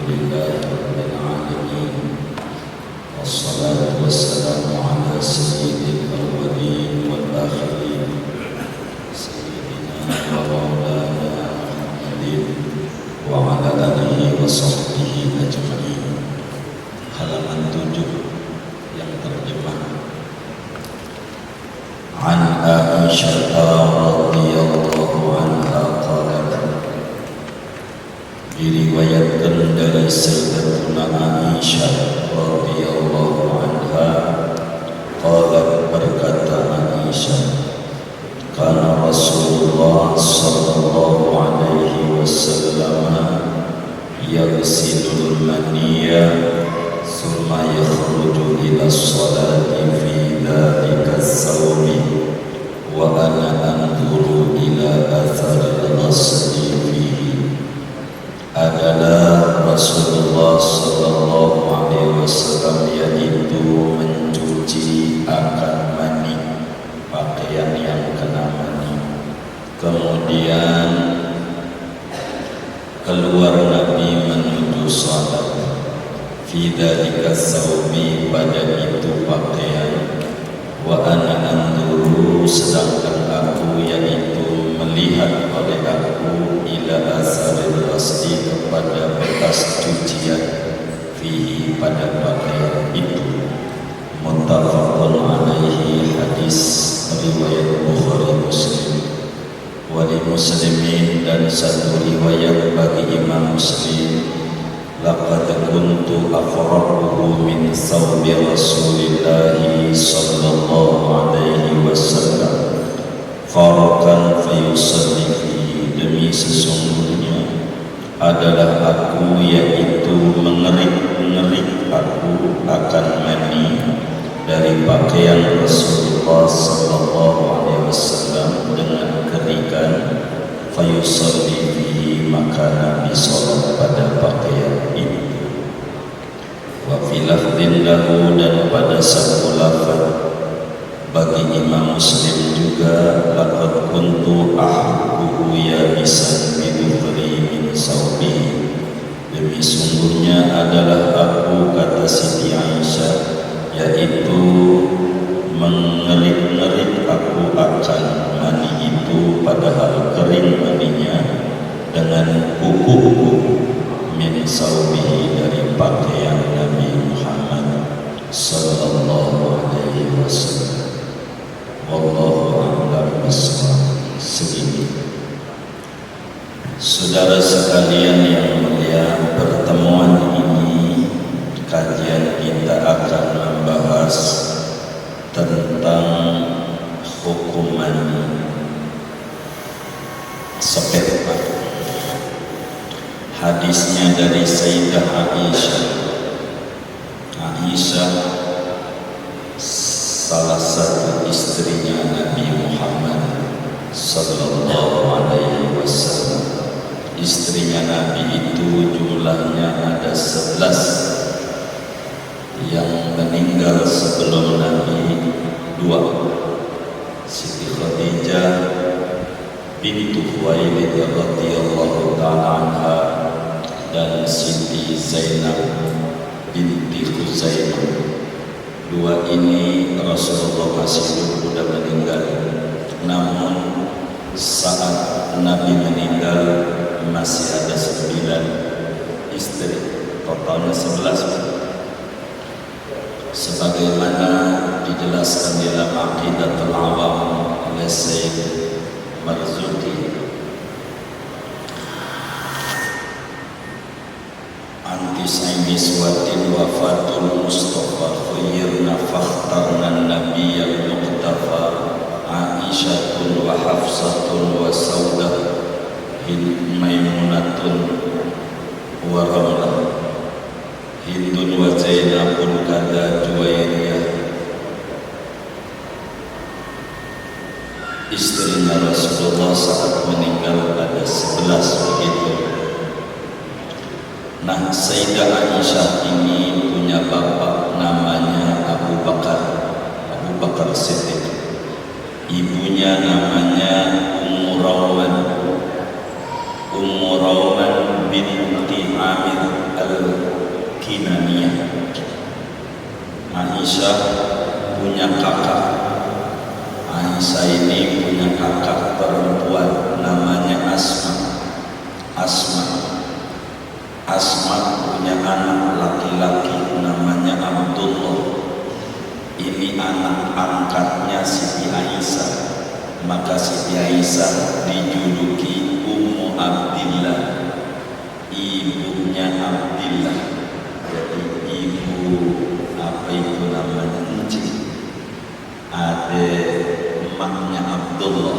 لله رب العالمين والصلاة والسلام على سيد الأولين والآخرين سيدنا ومولانا محمد وعلى آله وصحبه أجمعين. Halaman 7 yang terjemah. An Aisyah radhiyallahu anha qalat, diriwayatkan dari Sayyidatuna Aisyah radhiyallahu anha qalat, berkata Aisyah, kana Rasulullah sallallahu alaihi wasallam yaghsilul maniyya summa yakhruju ila sholati fi dhalika as-sawmi wa ana anzuru ila atharil ghasli fihi. Adalah Rasulullah sallallahu alaihi wasallam yaitu mencuci akan mani, pakaian yang kena mani, kemudian keluar Nabi menuju salat. Fi dzalika sawmi, pada itu pakaian, wa ana anzuru, sedangkan aku yaitu melihat oleh aku ila asaril ghasli, kepada bekas cucian fihi, pada pakaian itu. Muttafaqun alaihi, hadis riwayat Bukhari Muslim. Wali Muslimin, dan satu riwayat bagi Imam Muslim, laqad kuntu afraquhu min thawbi Rasulillahi sallallahu alaihi wasallam farakan fayusalli fihi, demi sesungguhnya adalah aku yaitu mengerik aku akan mani dari pakaian Rasulullah sallallahu alaihi wasallam dengan kerikan, fayusalli fihi, maka Nabi salat pada pakaian itu. Wa fi lafdhin lahu, dan pada satu lafaz bagi Imam Muslim juga, laqad kuntu ahbuhu yabisan bidhri min sawbihi, demi sungguhnya adalah aku, kata Siti Aisyah, yaitu mengerik-ngerik aku akan mani itu, padahal kering maninya, dengan kuku min sawbihi, dari pakaian Nabi Muhammad sallallahu alaihi wasallam. Wallahu a'lam bishawab. Segini, saudara sekalian yang mulia, pertemuan ini kajian kita akan membahas tentang hukuman sperma. Hadisnya dari Sayyidah Aisyah. Aisyah salah satu istrinya Nabi Muhammad sallallahu alaihi wasallam. Istrinya Nabi itu jumlahnya ada 11, yang meninggal sebelum Nabi 2, Siti Khadijah bintu Khuwailid radhiyallahu ta'ala anha, dan Siti Zainab binti Khuzaimah. 2 ini Rasulullah masih hidup, sudah meninggal. Namun saat Nabi meninggal masih ada 9 istri, totalnya 11. Sebagaimana dijelaskan di dalam Aqidatul Awam oleh Syekh Marzuki, antisai niswatin wafatul Mustafa khayyirna fakhtarna nabiyyal muqtafa Aisyatun wa Hafsatun wa Saudah Maimunatun wa Ramlah Hindun wa Zainabun kada Juwairiyah. Istrinya Rasulullah saat meninggal ada 11 begitu. Nah, Sayyidah Aisyah ini punya bapak namanya Abu Bakar Siddiq. Ibunya namanya Ummu Rawman binti Amir al Kinaniyah. Aisyah punya kakak. Aisyah ini punya kakak perempuan namanya Asma punya anak laki-laki namanya Abdullah. Ini anak angkatnya Siti Aisyah. Maka Siti Aisyah dijuluki Ummu Abdillah, ibunya Abdillah. Jadi ibu apa itu namanya, ada emaknya Abdullah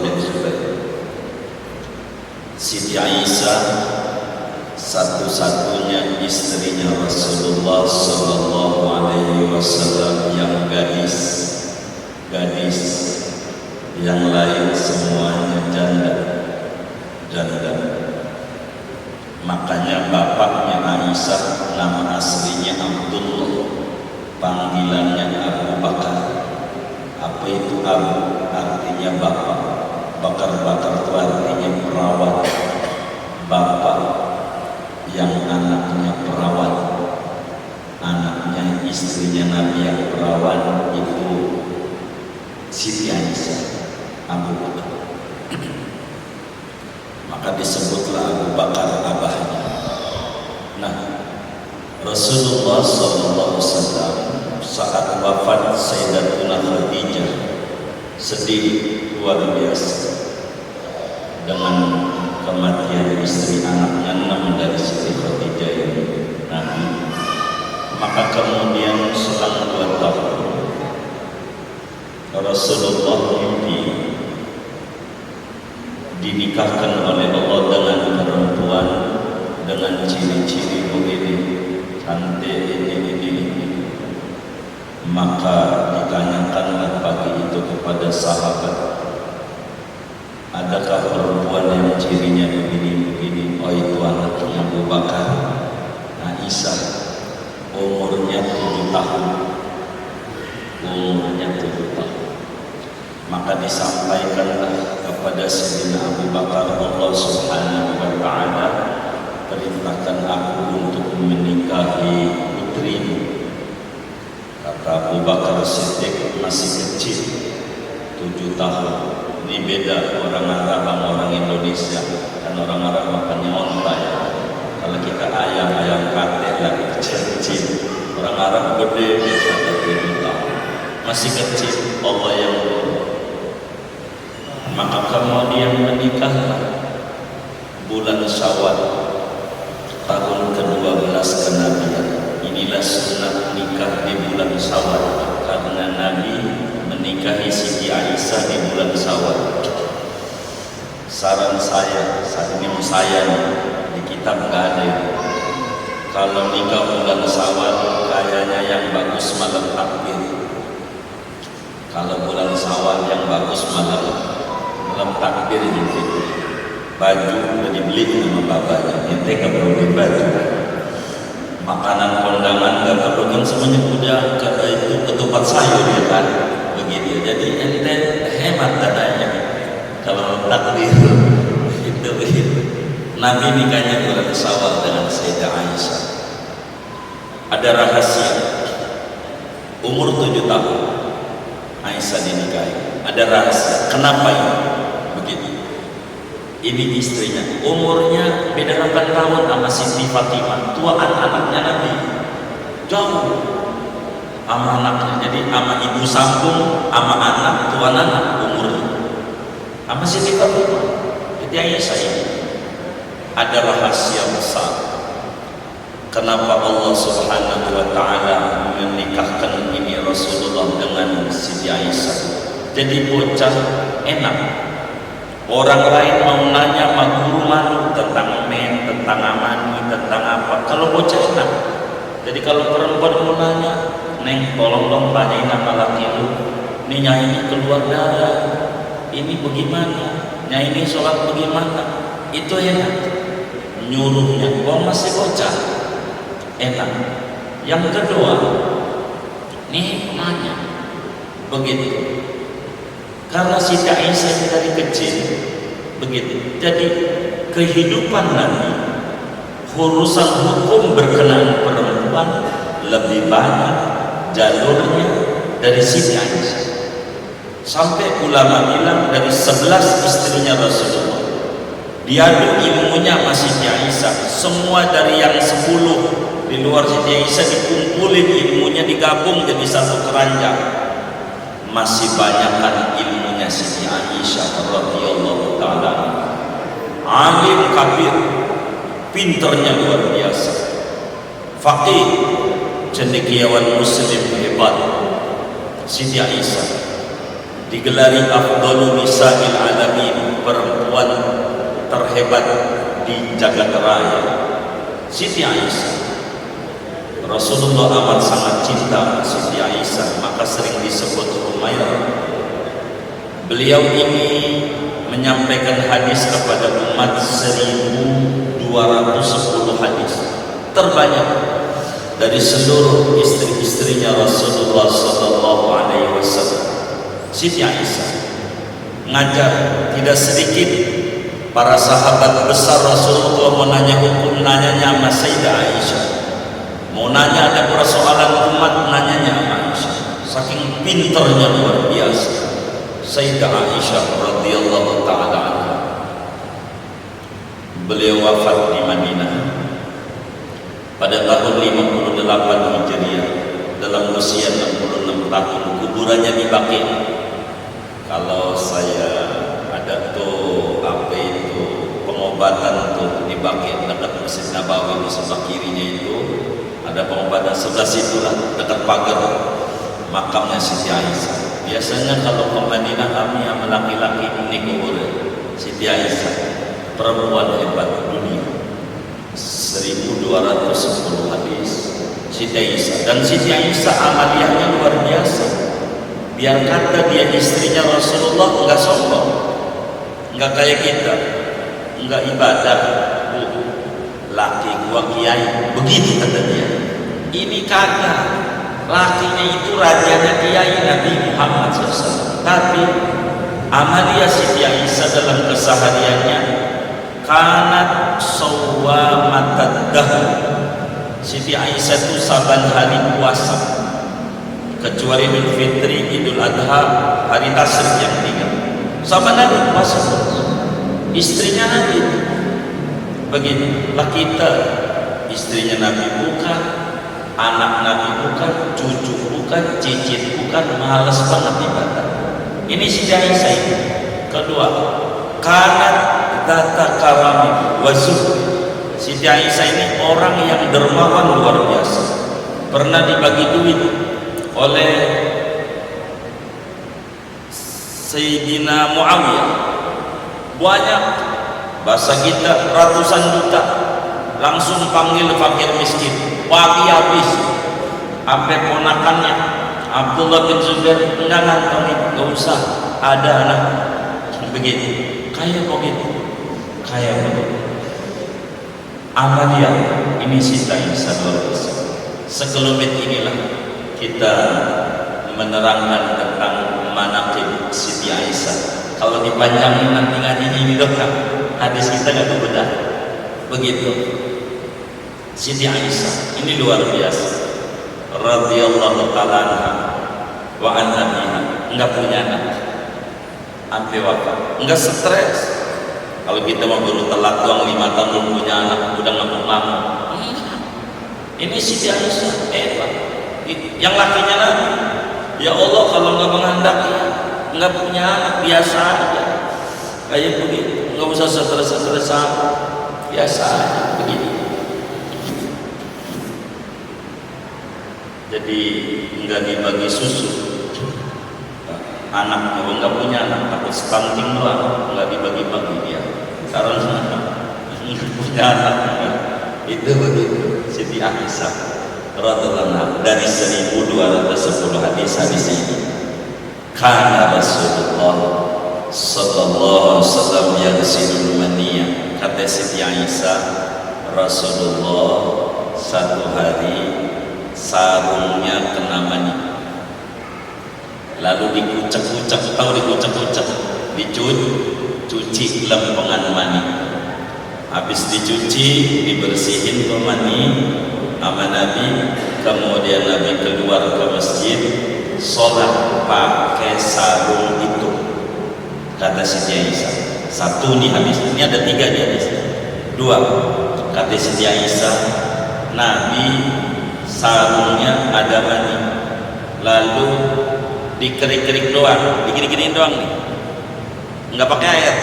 bin Zubair. Siti Aisyah satu-satunya istrinya Rasulullah Sallallahu Alaihi Wasallam yang gadis. Yang lain semuanya janda. Makanya bapaknya Aisyah nama aslinya Abdullah, panggilannya Abu Bakar. Apa itu Abu? Artinya bapak. Bakar itu artinya perawat. Bapak yang anaknya perawat, anaknya istrinya Nabi yang perawat itu Siti Aisyah, Abu Bakar. Maka disebutlah Abu Bakar abahnya. Nah, Rasulullah SAW saat wafat Sayyidatuna Khadijah sedih luar biasa dengan kematian istri anaknya 6 dari Siti Khadijah ini. Nabi. Maka kemudian selang 2 tahun Rasulullah mimpi dinikahkan oleh Allah dengan perempuan dengan ciri-ciri begini, cantik ini. Maka ditanyakanlah pagi itu kepada sahabat, adakah perempuan yang cirinya begini? Oh, itu anaknya Abu Bakar. Aisyah umurnya 7 tahun. Maka disampaikanlah kepada Sayyidina Abu Bakar, Allah Subhanahu wa Ta'ala perintahkan aku untuk menikahi putrimu. Kata Abu Bakar Siddiq, masih kecil, 7 tahun. Ini beda orang Arab sama orang Indonesia. Kan orang Arab makannya onta ya. Kalau kita ayam kate lagi kecil-kecil. Orang Arab gede, sampai 7 tahun. Masih kecil, Allah yang maka kemudian menikahlah bulan Syawal tahun ke-12 kenabian. Inilah sunat nikah di bulan Syawal, karena Nabi menikahi Siti Aisyah di bulan Syawal. Saran saya, saat ini saya di kitab nggak ada itu. Kalau nikah bulan Syawal kayaknya yang bagus malam takbir. Kalau bulan Syawal yang bagus malam takbir gitu. Baju udah dibeli sama bapaknya, ente gak perlu beli baju. Makanan kondangan gak perlu, kan semuanya udah itu ketupat sayur ya kan, begitu. Jadi ente hemat dananya kalau takbir itu begitu. Nabi nikahnya bulan Syawal dengan Sayyidah Aisyah. Ada rahasia. Umur 7 tahun Aisyah dinikahi. Ada rahasia. Kenapa ini? Begitu. Ini istrinya. Umurnya beda 8 tahun sama Siti Fatimah. Tuaan anaknya Nabi. Jauh sama anaknya. Jadi sama ibu sambung, sama anak, tuan anak umurnya. Sama Siti Fatimah. Jadi Aisyah ini. Ada rahasia besar. Kenapa Allah Subhanahu wa Ta'ala menikahkan ini Rasulullah dengan Siti Aisyah? Jadi bocah enak. Orang lain mau nanya sama guru malu tentang men, tentang amani, tentang apa. Kalau bocah enak. Jadi kalau perempuan mau nanya, Neng tolong dong tanyain nama laki lu. Ini Nyai keluar darah. Ini bagaimana? Nyai ini sholat bagaimana? Itu enak. Nyuruhnya, masih bocah. Enak. Yang kedua, nih nanya begitu. Karena Siti Aisyah dari kecil begitu. Jadi kehidupan Nabi urusan hukum berkenaan perempuan lebih banyak jalurnya dari Siti Aisyah. Sampai ulama bilang dari 11 istrinya Rasulullah, diadu ilmunya sama Siti Aisyah. Semua dari yang 10 di luar Siti Aisyah dikumpulin ilmunya, digabung jadi satu keranjang. Masih banyakkan ilmunya Siti Aisyah radhiyallahu ta'ala. Alim kabir, pinternya luar biasa, faqih, cendekiawan muslim hebat. Siti Aisyah digelari afdalu nisa'il alamin, perempuan terhebat di jagat raya. Siti Aisyah, Rasulullah amat sangat cinta Siti Aisyah, maka sering disebut Humairah. Beliau ini menyampaikan hadis kepada umat 1210 hadis, terbanyak dari seluruh istri-istrinya Rasulullah sallallahu alaihi wasallam. Siti Aisyah ngajar tidak sedikit para sahabat besar Rasulullah. Mau nanya hukum, nanyanya sama Sayyidah Aisyah. Mau nanya ada persoalan umat, nanyanya sama Aisyah. Saking pinternya luar biasa Sayyidah Aisyah radhiyallahu ta'ala anha. Beliau wafat di Madinah pada tahun 58 Hijriah dalam usia 66 tahun. Kuburannya di Baqi'. Kalau saya ada tuh apa itu pengobatan tuh di Baqi' dekat Masjid Nabawi, di sebelah kirinya itu ada pengobatan, sebelah situlah dekat pagar makamnya Siti Aisyah. Biasanya kalau ke Madinah kami yang laki-laki ini kubur Siti Aisyah, perempuan hebat dunia, 1210 hadis Siti Aisyah. Dan Siti Aisyah amaliyahnya luar biasa. Biar kata dia istrinya Rasulullah, enggak sombong, enggak kayak kita, enggak ibadah. Laki gua kiai, begitu kata dia. Ini kagak, lakinya itu rajanya kiai Nabi Muhammad SAW. Tapi amalia Siti Aisyah dalam kesehariannya kanat sawwamatad dahr. Siti Aisyah itu saban hari puasa, kecuali Idul Fitri, Idul Adha, hari Tasyrik yang 3. Saban hari puasa. Istrinya Nabi begini. Lah kita istrinya Nabi bukan, anak Nabi bukan, cucu bukan, cicit bukan, malas banget ibadah. Ini Siti Aisyah ini. Kedua, kanat data karami wazuh. Siti Aisyah ini orang yang dermawan luar biasa. Pernah dibagi duit oleh Sayyidina Muawiyah banyak, bahasa kita ratusan juta, langsung panggil fakir miskin, bagi habis. Sampai ponakannya Abdullah bin Zubair enggak ngantongin, enggak usah, ada anak begitu, kayak begitu, kayak begitu. Amalia ini Siti Aisyah luar biasa. Sekelumit inilah kita menerangkan tentang manaqib Siti Aisyah. Kalau dipanjangin nanti ngajinya ini dokter, hadis kita nggak kebedah. Begitu Siti Aisyah ini luar biasa radhiyallahu ta'ala anha wa an abiha. Enggak punya anak sampai wafat, enggak stres. Kalau kita mau dulu telat doang 5 tahun belum punya anak, udah ngamuk-ngamuk. Ini Siti Aisyah hebat. Yang lakinya Nabi, ya Allah kalau nggak menghendaki nggak punya anak, biasa aja kayak begitu, nggak usah stres-stres, biasa aja begitu. Jadi nggak dibagi susu anaknya, nggak punya anak, takut stunting doang, nggak dibagi-bagi dia. Karena nggak punya anak, itu begitu. Siti Aisyah radhiyallahu dari 1210 hadis ini. Kana Rasulullah sallallahu alaihi wasallam yaghsilul maniyah. Kata Siti Aisyah, Rasulullah satu hari sarungnya kena mani, lalu dikucek-kucek, tahu dikucek-kucek, dicuci lempengan mani, Habis dicuci, dibersihin tuh mani sama Nabi, kemudian Nabi keluar ke masjid, sholat pakai sarung itu. Kata Siti Aisyah, satu nih habis, ini ada tiga nih habis. Dua, kata Siti Aisyah, Nabi sarungnya ada mani, lalu dikerik-kerik doang, digini-giniin doang nih, nggak pakai air,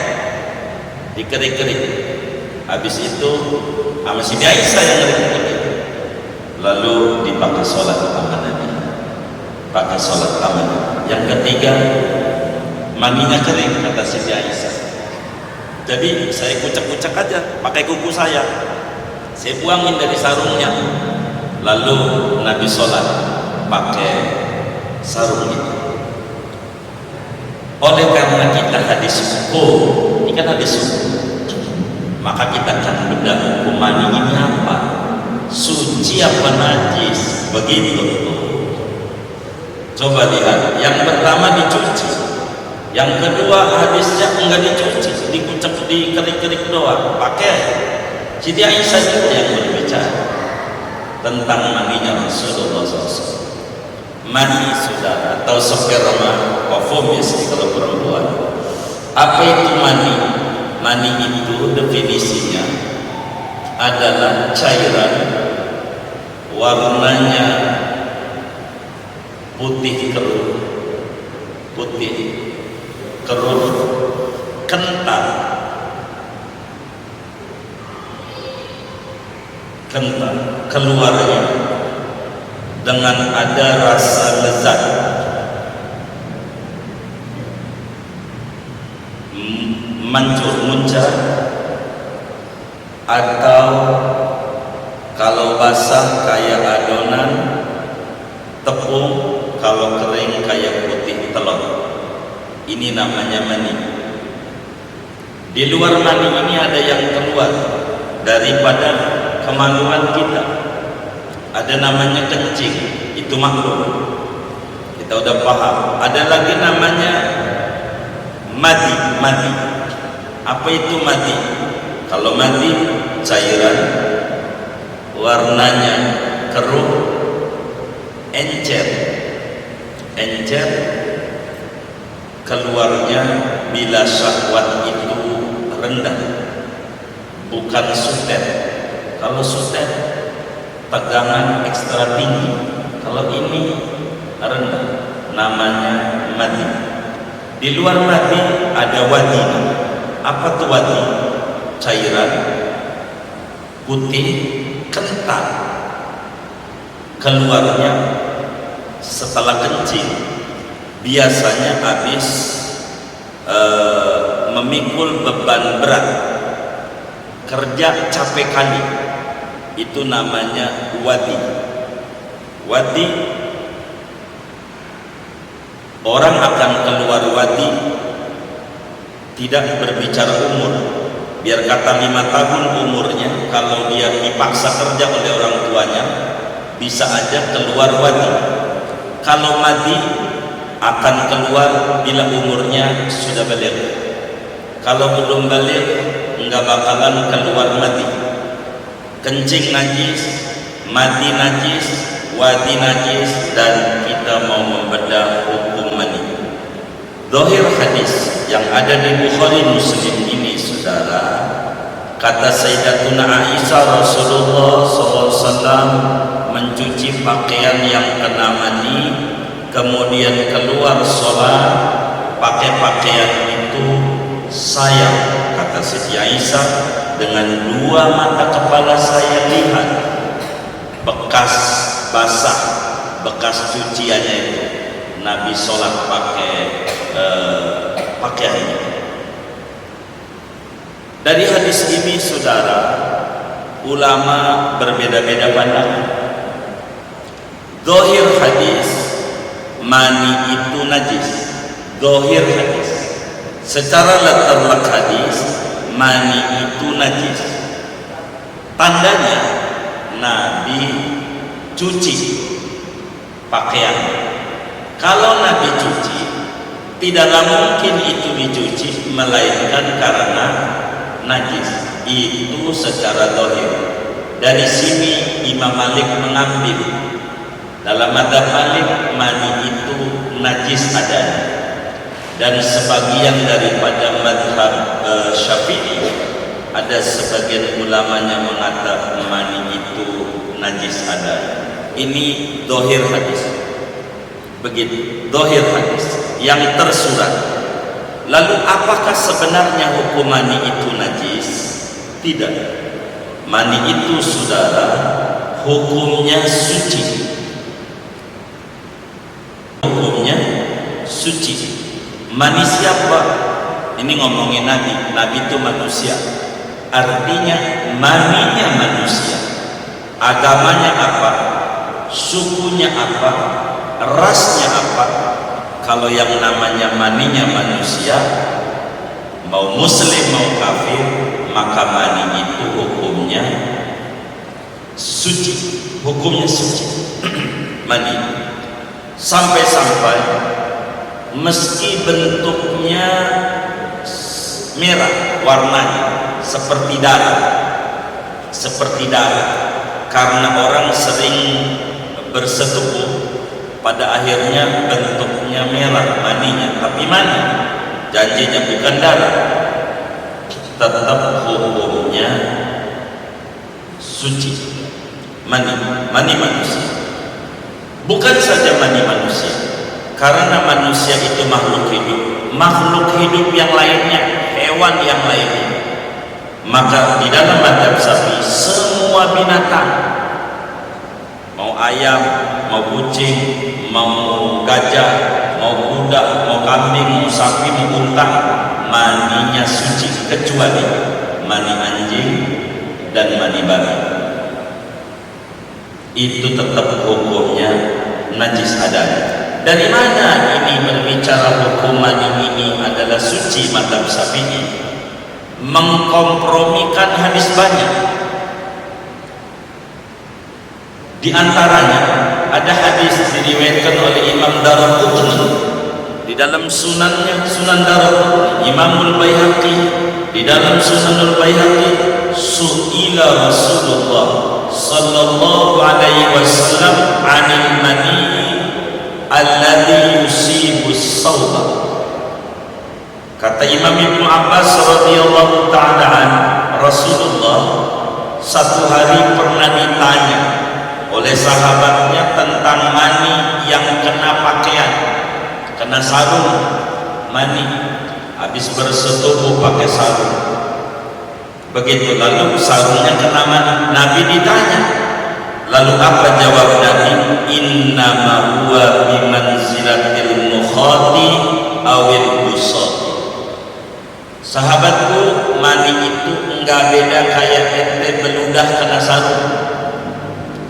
dikerik-kerik. Habis itu sama Siti Aisyah yang ngerik-ngerik, lalu dipakai sholat sama Nabi, pakai sholat sama Nabi. Yang ketiga, maninya kering, kata Siti Aisyah. Jadi saya kucek-kucek aja pakai kuku saya buangin dari sarungnya, lalu Nabi sholat pakai sarung itu. Oleh karena kita hadis hukum, ini kan hadis hukum, maka kita akan bedah hukum mani ini apa, suci apa najis, begitu. Coba lihat, yang pertama dicuci, yang kedua hadisnya enggak dicuci, dikucek, dikerik-kerik doang, pakai. Siti Aisyah juga yang berbicara tentang maninya Rasulullah SAW. Mani saudara atau sperma, ovomis kalau perempuan. Apa itu mani? Mani itu definisinya adalah cairan warnanya putih keruh, kental, keluarnya dengan ada rasa lezat, muncul, atau kalau basah kayak adonan tepung, kalau kering kayak putih telur. Ini namanya mani. Di luar mani ini ada yang keluar daripada kemaluan kita, ada namanya kencing, itu maklum, kita udah paham. Ada lagi namanya madi. Apa itu madi? Kalau madi cairan warnanya keruh, encer, keluarnya bila syahwat itu rendah, bukan sutet. Kalau sutet tegangan ekstra tinggi, kalau ini rendah, namanya madi. Di luar madi ada wadi. Apa tuh wadi? Cairan putih kental, keluarnya setelah kencing, biasanya habis memikul beban berat, kerja capek kali, itu namanya wadi. Orang akan keluar wadi, tidak berbicara umur, biar kata 5 tahun umurnya, kalau dia dipaksa kerja oleh orang tuanya bisa aja keluar wadi. Kalau madi akan keluar bila umurnya sudah balik. Kalau belum balik enggak bakalan keluar madi. Kencing najis, madi najis, wadi najis, dan kita mau membedah hukum mani. Zahir hadis yang ada di Bukhari Muslim ini saudara, kata Sayyidatuna Aisyah, Rasulullah SAW mencuci pakaian yang kena mani, kemudian keluar sholat pakai pakaian itu. Saya, kata Siti Aisyah, dengan 2 mata kepala saya lihat bekas basah, bekas cuciannya itu. Nabi sholat pakai pakaian ini. Dari hadis ini saudara, ulama berbeda-beda pandangan. Zahir hadis, mani itu najis. Zahir hadis, secara letter hadis, mani itu najis. Tandanya Nabi cuci pakaian. Kalau Nabi cuci, tidaklah mungkin itu dicuci melainkan karena najis. itu secara zahir. Dari sini Imam Malik mengambil, dalam madzhab Malik mani itu najis adanya, dan sebagian daripada madzhab Syafi'i ada sebagian ulamanya mengatakan mani itu najis adanya. Ini zahir hadis, begitu zahir hadis yang tersurat. Lalu apakah sebenarnya hukum mani itu najis? Tidak. Mani itu, saudara, hukumnya suci. Hukumnya suci. Mani siapa? Ini ngomongin Nabi. Nabi itu manusia. Artinya maninya manusia. Agamanya apa? Sukunya apa? Rasnya apa? Kalau yang namanya maninya manusia, mau muslim mau kafir, maka mani itu hukumnya suci. Hukumnya suci. Mani. Sampai-sampai meski bentuknya merah warnanya seperti darah, karena orang sering bersetubuh, pada akhirnya bentuknya merah maninya, tapi mani janjinya bukan darah, tetap hukumnya suci. Mani manusia. Bukan saja mani manusia, karena manusia itu makhluk hidup yang lainnya, hewan yang lainnya. Maka di dalam madzhab Syafi'i semua binatang, mau ayam, mau kucing, mau gajah, mau kuda, mau kambing, mau sapi, mau unta, maninya suci, kecuali mani anjing dan mani babi. Itu tetap hukumnya najis adanya. Dari mana ini berbicara hukum mani ini adalah suci madzhab Syafi'i? Mengkompromikan hadis banyak. Di antaranya ada hadis diriwayatkan oleh Imam Daraqutni di dalam sunannya, Sunan Daraqutni, Imamul Baihaqi di dalam Sunanul Baihaqi, su'ila Rasulullah sallallahu alaihi wasallam 'anil mani alladhi yusibu as-sawba. Kata Imam Ibnu Abbas radhiyallahu ta'ala, Rasulullah satu hari pernah ditanya oleh sahabatnya tentang mani yang kena pakaian, kena sarung mani, habis bersetubuh pakai sarung. Begitu, lalu sarungnya kena mani. Nabi ditanya, lalu apa jawab Nabi? Innama huwa bimanzilatil mukhati awil busati. Sahabatku, mani itu enggak beda kayak ente beludah kena sarung,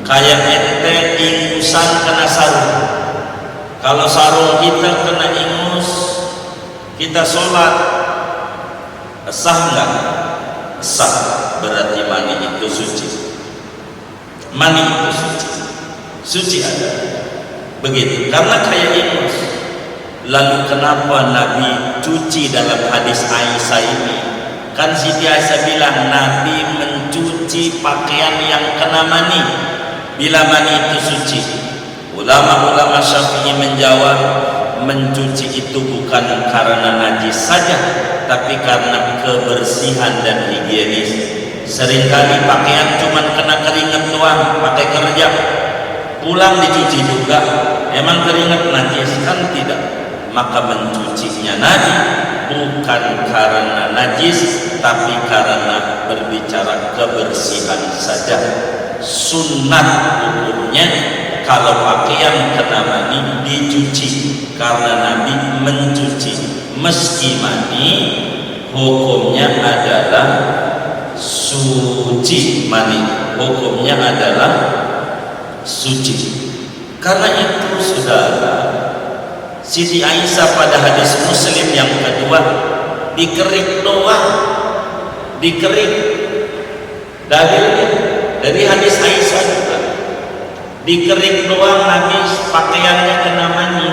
kayak ente ingusan kena sarung. Kalau sarung kita kena ingus, kita sholat, sah enggak? Sah. Berarti mani itu suci. Mani itu suci. Suci ada. Begitu. Karena kayak ingus. Lalu kenapa Nabi cuci dalam hadis Aisyah ini? Kan Siti Aisyah bilang Nabi mencuci pakaian yang kena mani bila mani itu suci. Ulama-ulama Syafi'i menjawab, mencuci itu bukan karena najis saja, tapi karena kebersihan dan higienis. Seringkali pakaian cuma kena keringat doang, pakai kerja, pulang dicuci juga, emang keringat najis? Kan tidak. Maka mencucinya Nabi bukan karena najis, tapi karena berbicara kebersihan saja. Sunnah hukumnya kalau pakaian kena mani dicuci, karena Nabi mencuci. Meski mani hukumnya adalah suci, mani hukumnya adalah suci. Karena itu, saudara, Siti Aisyah pada hadis Muslim yang kedua dikerik doang, dikerik. Dalilnya dari hadis Aisyah juga, dikerik doang Nabi pakaiannya kena mani,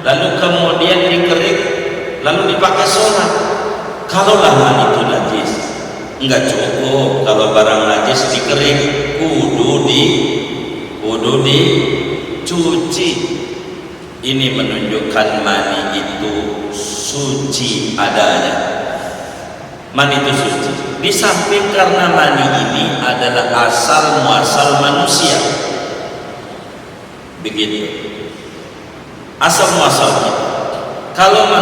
lalu kemudian dikerik, lalu dipakai sholat. Kalaulah mani itu najis, enggak cukup oh kalau barang najis dikering kudu dicuci. Ini menunjukkan mani itu suci adanya. Mani itu suci. Di samping karena mani ini adalah asal muasal manusia. Begitu. Asal muasalnya. Kalau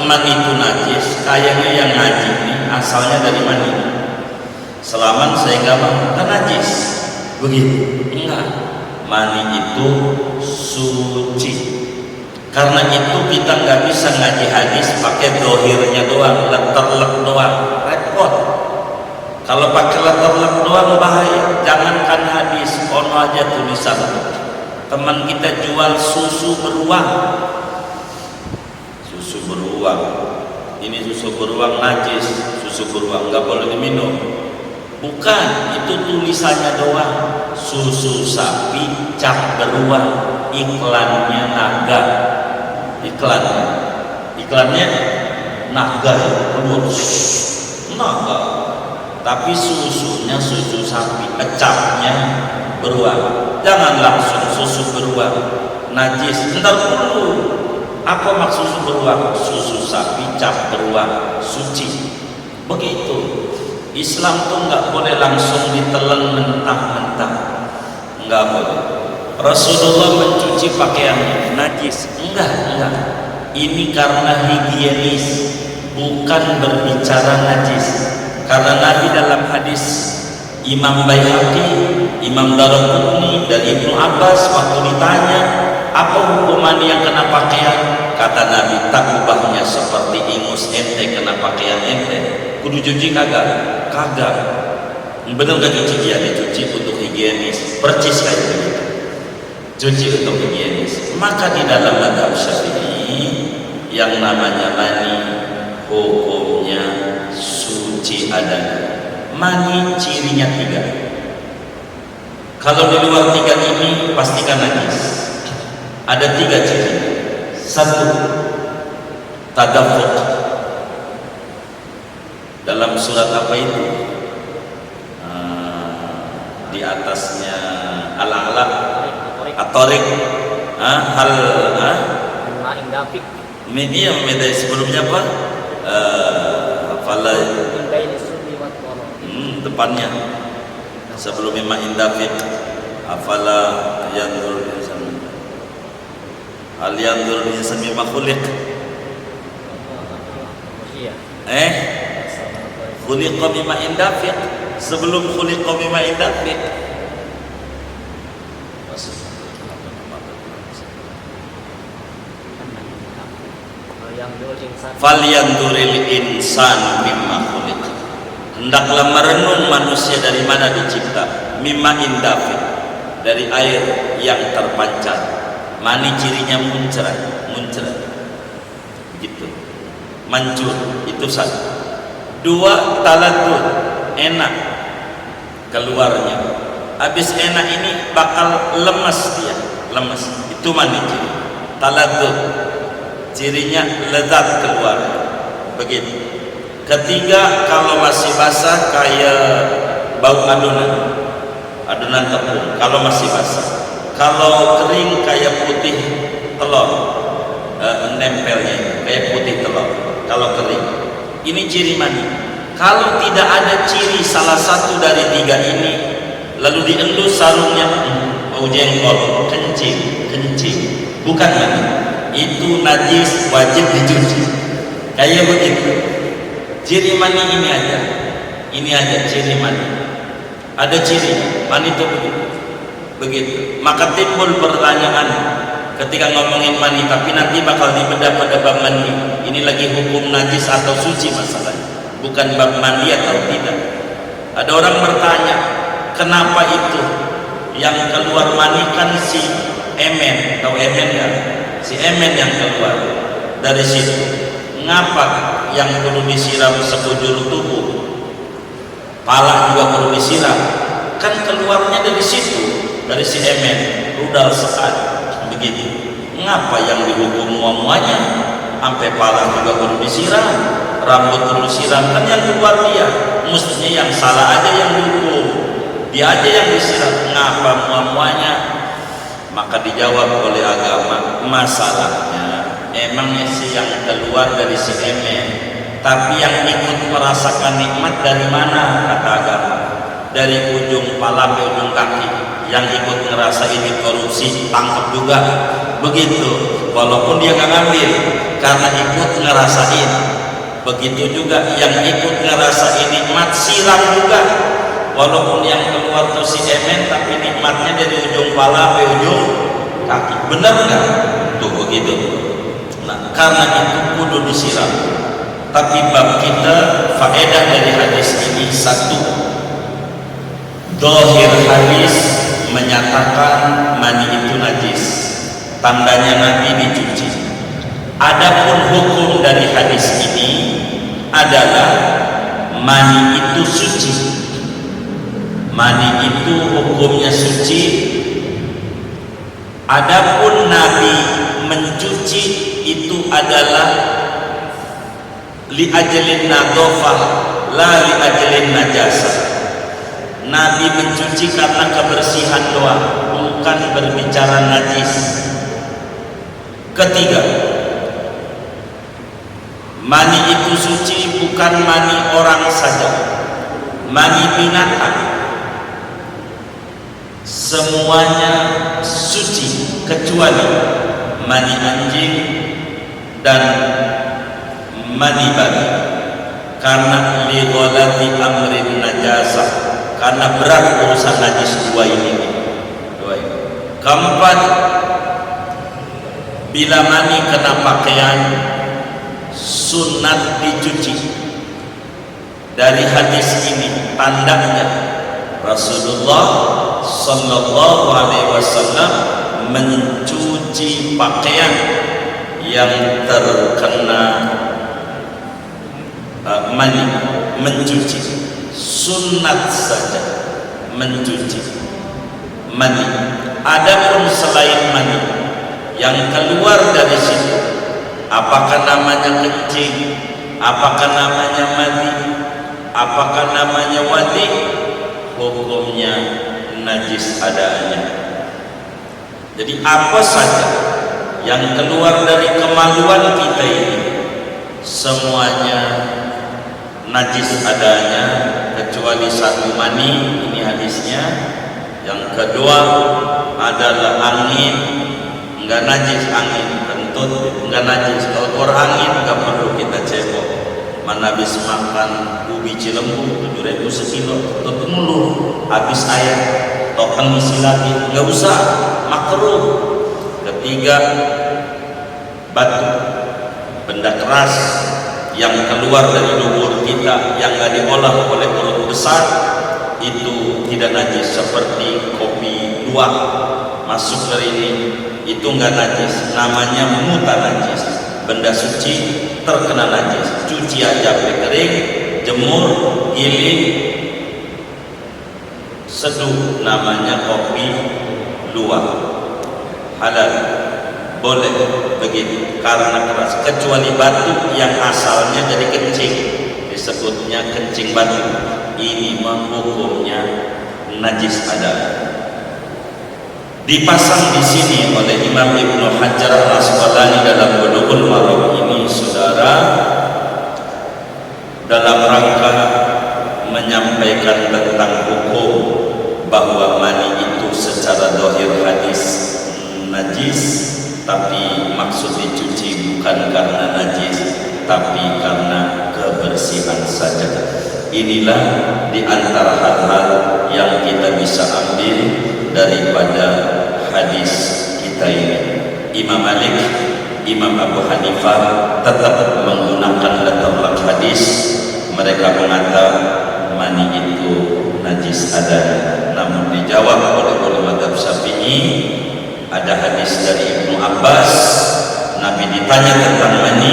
mani itu najis, kayaknya yang ngaji ini asalnya dari mani. Selama saya nggak mau kan najis. Begitu. Enggak. Mani itu suci. Karena itu kita nggak bisa ngaji hadis pakai dohirnya doang, letter-letter doang, repot. Kalau pakai letter-letter doang bahaya. Jangankan hadis, ono aja tulisan. Teman kita jual susu beruang. Susu beruang. Ini susu beruang najis, susu beruang nggak boleh diminum. Bukan, itu tulisannya doang. Susu sapi cap beruang, iklannya naga. Iklannya naga ya, naga. Tapi susunya susu sapi, capnya beruang. Jangan langsung susu beruang najis. Entar dulu. Apa maksud susu beruang? Susu sapi cap beruang suci. Begitu. Islam tuh nggak boleh langsung ditelan mentah-mentah. Nggak boleh. Rasulullah mencuci pakaiannya najis? Enggak. Ini karena higienis, bukan berbicara najis. Karena Nabi dalam hadis Imam Baihaqi, Imam Daraqutni dan Ibnu Abbas waktu ditanya apa hukuman yang kena pakaian, kata Nabi tak ubahnya seperti ingus ente kena pakaian ente. Kudu cuci kagak? Bener gak cuci? Ya dicuci untuk higienis, percis kayak begitu. Cuci untuk higienis. Maka di dalam mazhab Syafi'i yang namanya mani hukumnya suci adanya. Mani cirinya 3. Kalau di luar 3 ini pastikan najis. Ada 3 ciri. 1, tadaffuk. Dalam surat apa itu? Di atasnya Al-Alaq, At-Tariq, media sebelumnya apa? Fala depannya sebelum Mimma Indafiq, afala yanzur insan hal yanzur insan mimma khuliq. Khuliqa mimma indafiq, sebelum khuliqa mimma indafiq. Falyanzuril insan mimma khuliq. Hendaklah merenung manusia dari mana dicipta. Mimma indafiq, dari air yang terpancar. Mani cirinya muncrat. Begitu. Mancur, itu 1. 2, taladud, enak keluarnya. Habis enak ini bakal lemas dia, itu mani ciri. Taladud, cirinya lezat keluar. Begitu. Ketiga, kalau masih basah kayak bau adonan tepung. Kalau masih basah. Kalau kering kayak putih telur, nempelnya kayak putih telur. Kalau kering, ini ciri mani. Kalau tidak ada ciri salah satu dari 3 ini, lalu diendus sarungnya, bau jengkol, kencing, bukan mani. Itu najis, wajib dicuci. Kayak begitu. Ciri mani ini aja ciri mani. Ada ciri mani itu begitu. Maka timbul pertanyaan ketika ngomongin mani, tapi nanti bakal dibedah pada bab mandi. Ini lagi hukum najis atau suci masalahnya, bukan bab mandi atau tidak. Ada orang bertanya, kenapa itu yang keluar mani kan si emen, tahu emen ya? Si emen yang keluar dari situ. Ngapa yang perlu disiram sekujur tubuh, pala juga perlu disiram? Kan keluarnya dari situ, dari si emen, rudal sekali. Begitu. Ngapa yang dihukum muanya sampai pala juga perlu disiram, rambut perlu disiram? Kan yang keluar dia. mestinya yang salah aja yang dihukum, dia aja yang disiram, ngapa muamuanya? Maka dijawab oleh agama, masalahnya emangnya si yang keluar dari si emen, tapi yang ikut merasakan nikmat dari mana? Kata agama, dari ujung pala ke ujung kaki. Yang ikut ngerasa ini korupsi tangkap juga, begitu. Walaupun dia nggak ngambil, karena ikut ngerasain. Begitu juga yang ikut ngerasain nikmat siram juga, walaupun yang keluar tuh si emen, tapi nikmatnya dari ujung pala ke ujung kaki. Benar nggak? Tuh begitu. Nah, karena itu kudu disiram. Tapi bab kita faedah dari hadis ini satu, dohir hadis menyatakan mani itu najis, tandanya Nabi dicuci. Adapun hukum dari hadis ini adalah mani itu suci. Mani itu hukumnya suci. Adapun Nabi mencuci itu adalah li ajlin nadhafah la li ajlin najasah. Nabi mencuci karena kebersihan doang, bukan berbicara najis. Ketiga, mani itu suci bukan mani orang saja, mani binatang semuanya suci kecuali mani anjing dan mani babi, karena li ghalati amrin najasah, karena berat urusan najis dua ini. Keempat, bila mani kena pakaian sunat dicuci. Dari hadis ini tandanya Rasulullah Sallallahu Alaihi Wasallam mencuci pakaian yang terkena mani, mencuci sunat saja mencuci mani. Adapun selain mani yang keluar dari situ, apakah namanya kencing, apakah namanya mani, apakah namanya wadi, hukumnya najis adanya. Jadi apa saja yang keluar dari kemaluan kita ini semuanya najis adanya, kecuali satu mani. Ini hadisnya. Yang kedua adalah angin, enggak najis. Angin kentut enggak najis. Kalau keluar angin enggak perlu kita cebok. Mana habis makan ubi Cilembu 7.000 sekilo, tutup mulu, habis air token isi lagi, enggak usah, makruh. Ketiga, batu, benda keras yang keluar dari dubur kita yang nggak diolah oleh perut besar itu tidak najis, seperti kopi luwak masuk dari ini, itu nggak najis, namanya muta najis, benda suci terkena najis. Cuci aja sampai kering, jemur, giling, seduh, namanya kopi luwak, halal, boleh begitu karena keras. Kecuali batu yang asalnya dari kencing, disebutnya kencing batu, ini hukumnya najis ada. Dipasang di sini oleh Imam Ibnu Hajar Al-Asqalani dalam Bulughul Maram ini, saudara, dalam rangka menyampaikan tentang hukum bahwa mani itu secara dohir hadis najis, tapi maksud dicuci bukan karena najis, tapi karena kebersihan saja. Inilah di antara hal-hal yang kita bisa ambil daripada hadis kita ini. Imam Malik, Imam Abu Hanifah tetap menggunakan letak hadis. Mereka mengatakan mani itu najis adanya. Namun dijawab oleh ulama mazhab Syafi'i, ada hadis dari Ibnu Abbas, Nabi ditanya tentang mani,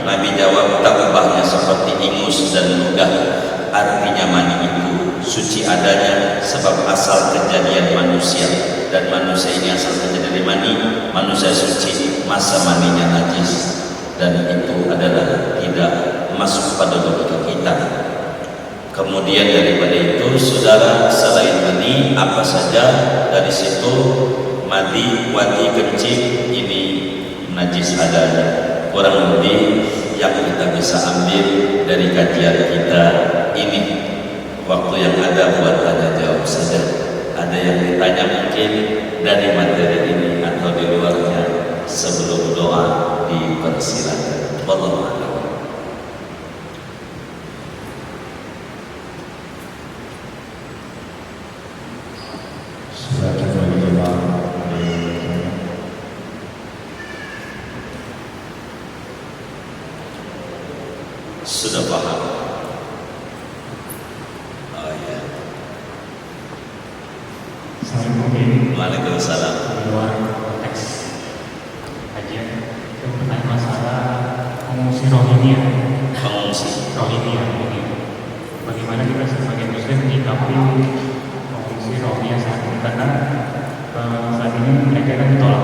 Nabi jawab takbahnya seperti ingus dan ludah. Artinya mani itu suci adanya, sebab asal kejadian manusia, dan manusia ini asal dari mani, manusia suci, masa maninya najis, dan itu adalah tidak masuk pada logika kita. Kemudian daripada itu, saudara, selain mani apa saja dari situ, madi, wadi, kencing, ini najis adanya. Kurang lebih yang kita bisa ambil dari kajian kita ini, waktu yang ada buat tanya jawab saja. Ada yang ditanya mungkin dari materi ini atau di luarnya, sebelum doa dipersilakan. Wallahu a'lam. Sudah paham? Oh ya. Waalaikumsalam. Di luar konteks kajian itu bertanya masalah pengungsi Rohingya. Pengungsi Rohingya ini, bagaimana kita sebagai Muslim menyikapi pengungsi Rohingya saat ini, karena saat ini mereka kan ditolak